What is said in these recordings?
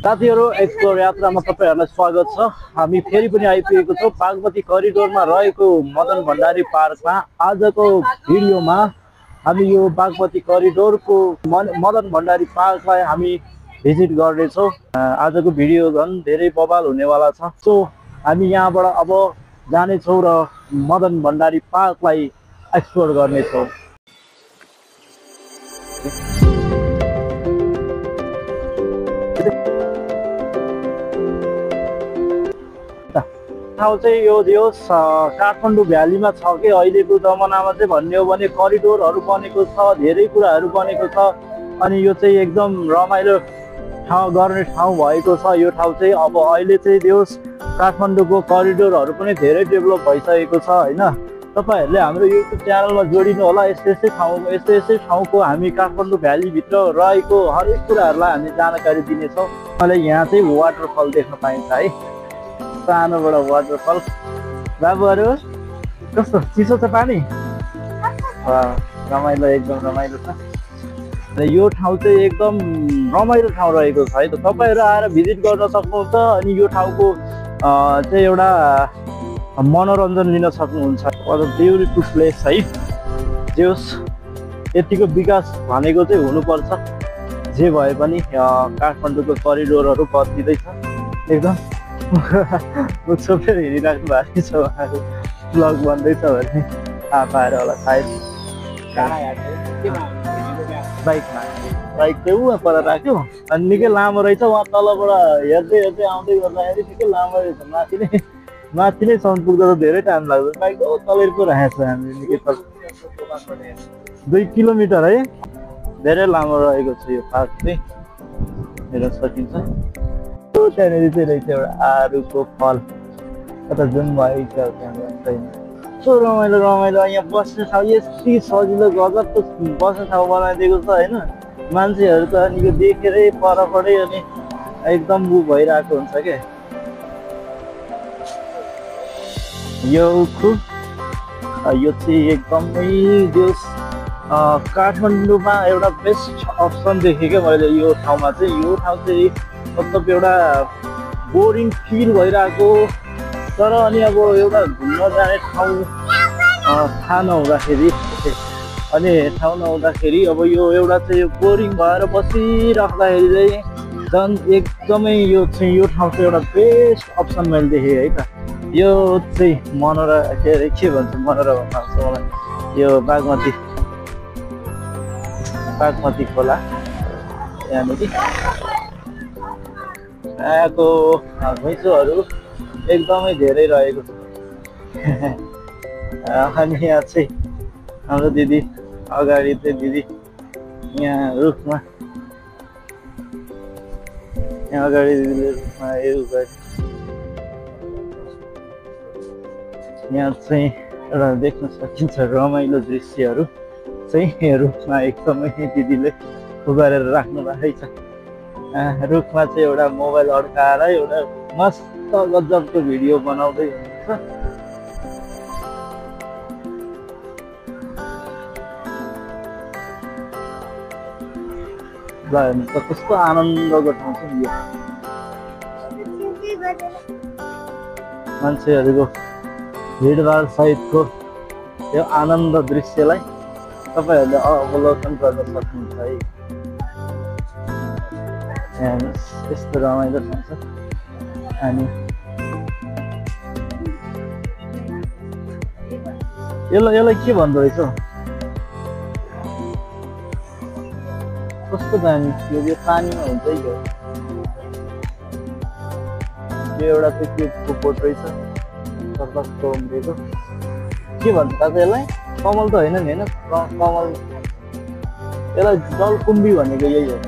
साथीहरु एक्सप्लोर यात्रामा तपाईहरुलाई स्वागत छ। हामी फेरि पनि आइपुगेको छौं बागमती करिडोरमा रहेको मदन भण्डारी पार्कमा। आजको भिडियोमा हामी यो बागमती करिडोरको मदन भण्डारी पार्कलाई हामी भिजिट गर्नेछौं। आजको भिडियो झन् धेरै बवाल हुनेवाला छ। सो हामी यहाँबाट अब जानेछौं र मदन भण्डारी पार्कलाई एक्सप्लोर गर्नेछौं। ठाउँ चाहिँ यो काठमाडौँ भ्यालीमा छ कि अहिलेको जमानामा चाहिँ भन्ने हो भने करिडोरहरू बनेको छ, धेरै कुराहरू बनेको छ। अनि यो चाहिँ एकदम रमाइलो ठाउँ गर्ने ठाउँ भएको छ। यो ठाउँ चाहिँ अब अहिले चाहिँ काठमाडौँको करिडोरहरू पनि धेरै डेभलप भइसकेको छ हैन। तपाईहरुले हाम्रो युट्युब च्यानलमा जोडिनु होला। यस्तै ठाउँको हामी काठमाडौँ भ्यालीभित्र रहेको हरेक कुराहरूलाई हामी जानकारी दिनेछौँ। अहिले यहाँ चाहिँ वाटरफल देख्न पाइन्छ है, सानोबाट वाटरफल। बाबुहरू कस्तो चिसो छ पानी? रमाइलो, एकदम रमाइलो छ। र यो ठाउँ चाहिँ एकदम रमाइलो ठाउँ रहेको छ है त। तपाईहरु आएर भिजिट गर्न सक्नुहुन्छ। अनि यो ठाउँको चाहिँ एउटा मनोरञ्जन लिन सक्नुहुन्छ। ब्युटिफुल प्लेस है। यतिको विकास भनेको चाहिँ हुनुपर्छ। जे भए पनि काठमाडौँको करिडोरहरू बद्लिँदैछ एकदम। मुखसोपेर हिँडिराख्नु भएको छ उहाँहरू। ब्लग बन्दैछ भने आपाएर होला सायद। बाइक चाहिँ उहाँ पर राख्यो अनि निकै लामो रहेछ। उहाँ तलबाट हेर्दै हेर्दै आउँदै गर्दाखेरि निकै लामो रहेछ। माथि नै सम्म पुग्दा त धेरै टाइम लाग्छ। बाइक तलेर पो राखेको छ हामीले निकै तल। 2 किलोमिटर है। धेरै लामो रहेको छ यो पार्क चाहिँ, हेर्न सकिन्छ। त्यहाँनिर चाहिँ रहेछ एउटा आरुको फल। कता जुन भएको छैन। सो रमाइलो रमाइलो यहाँ बस्ने ठाउँ यति सजिलो गजबको बस्ने ठाउँ बनाइदिएको छ होइन। मान्छेहरू त अनि यो देखेरै परपरै अनि एकदम भइरहेको हुन्छ क्या। यो चाहिँ एकदमै काठमाडौँमा एउटा बेस्ट अप्सन देखेँ क्या मैले यो ठाउँमा चाहिँ। यो ठाउँ चाहिँ मतलब एउटा बोरिङ फिल भइरहेको तर अनि अब एउटा घुम्न जाने ठाउँ थाहा नहुँदाखेरि अब यो एउटा चाहिँ बोरिङ भएर बसिराख्दाखेरि चाहिँ झन् एकदमै यो ठाउँ चाहिँ एउटा बेस्ट अप्सन मैले देखेँ है त। यो चाहिँ के भन्छ मनोरम आउँछ मलाई। यो बागमती खोला यहाँनिर यहाँको घुइँचोहरू एकदमै धेरै रहेको छ। अनि यहाँ चाहिँ हाम्रो दिदी अगाडि चाहिँ दिदी यहाँ रुखमा यहाँ चाहिँ एउटा देख्न सकिन्छ रमाइलो दृश्यहरू चाहिँ। रुखमा एकदमै दिदीले उगारेर राख्नु भएको छ। रुखमा चाहिँ एउटा मोबाइल अड्काएर एउटा मस्त गजबको भिडियो बनाउँदै हुनुहुन्छ। ल हेर्नु त कस्तो आनन्दको ठाउँ छ नि यो। मान्छेहरूको भिडभाड सहितको यो आनन्द दृश्यलाई तपाईहरुले अवलोकन गर्न सक्नुहुन्छ है। यस्तो रमाइलो ठाउँ छ। अनि यसलाई के भन्दो रहेछ? कस्तो दामी यो पानीमा हुन्छ है। यो एउटा चाहिँ के पोट रहेछ कस्तो उम्रेको के भन्छ दाजु यसलाई? कमल त होइन नि होइन, कमल यसलाई जलकुम्भी भनेको यही हो।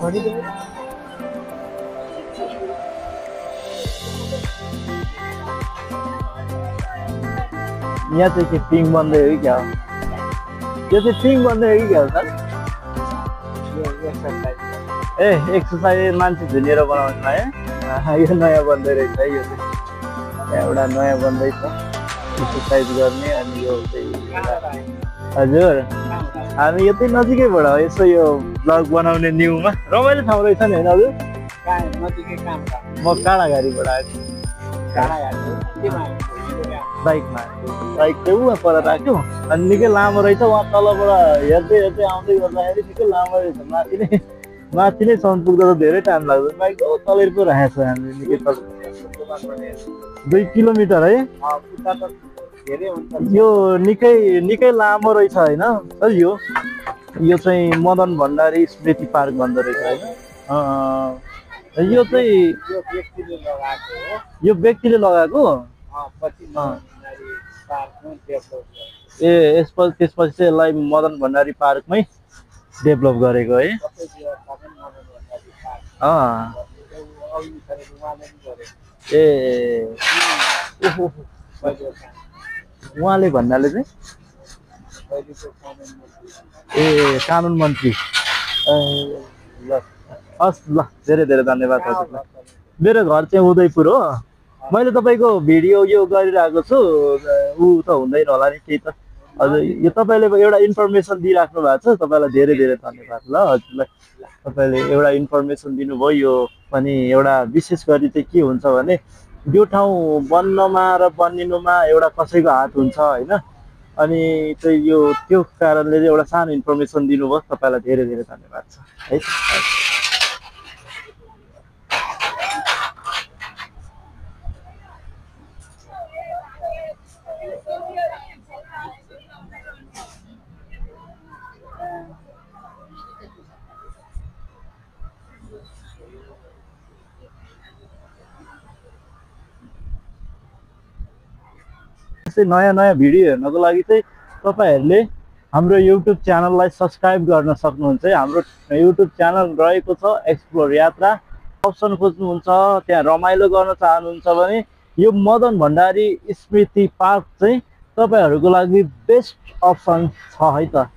यहाँ चाहिँ के पिङ बन्दै हो कि क्या हो? यो चाहिँ पिङ बन्दै हो कि क्या हो सर? ए एक्सर्साइज मान्छे झुनेर बनाउनु है? यो नयाँ बन्दै रहेछ है यो चाहिँ। एउटा नयाँ बन्दैछ एक्सर्साइज गर्ने। अनि यो चाहिँ हजुर हामी यतै नजिकैबाट हो, यसो यो ब्लग बनाउने न्युमा रमाइलो ठाउँ रहेछ नि होइन हजुर? म काँडाघारीबाट आएको। बाइकमा बाइक चाहिँ उहाँ पर राख्यो अनि निकै लामो रहेछ। उहाँ तलबाट हेर्दै हेर्दै आउँदै गर्दाखेरि निकै लामो रहेछ। माथि नै सम्म पुग्दा त धेरै टाइम लाग्छ। बाइक तलै पो राखेको छ हामीले निकै तल 2 किलोमिटर है। यो निकै लामो रहेछ होइन सर? यो चाहिँ मदन भण्डारी स्मृति पार्क भन्दो रहेछ होइन? यो चाहिँ यो व्यक्तिले लगाएको ए त्यसपछि चाहिँ यसलाई मदन भण्डारी पार्कमै डेभलप गरेको है? ए उहाँले भन्नाले चाहिँ ए कानुन मन्त्री। ल हस् ल, धेरै धेरै धन्यवाद हजुरलाई। मेरो घर चाहिँ उदयपुर हो। मैले तपाईँको भिडियो यो गरिरहेको छु, ऊ त हुँदैन होला नि केही त। हजुर यो तपाईँले एउटा इन्फर्मेसन दिइराख्नु भएको छ, तपाईँलाई धेरै धेरै धन्यवाद ल हजुरलाई। तपाईँले एउटा इन्फर्मेसन दिनुभयो। यो पनि एउटा विशेष गरी चाहिँ के हुन्छ भने यो ठाउँ बन्नमा र बनिनुमा एउटा कसैको हात हुन्छ होइन? अनि चाहिँ यो त्यो कारणले चाहिँ एउटा सानो इन्फर्मेसन दिनुभयो, तपाईँलाई धेरै धेरै धन्यवाद छ है। नयाँ भिडियो हेर्नको लागि चाहिँ तपाईहरूले हाम्रो युट्युब च्यानललाई सब्सक्राइब गर्न सक्नुहुन्छ। हाम्रो युट्युब च्यानल रहेको छ एक्सप्लोर यात्रा। अप्सन खोज्नुहुन्छ, त्यहाँ रमाइलो गर्न चाहनुहुन्छ भने यो मदन भण्डारी स्मृति पार्क चाहिँ तपाईँहरूको लागि बेस्ट अप्सन छ है त।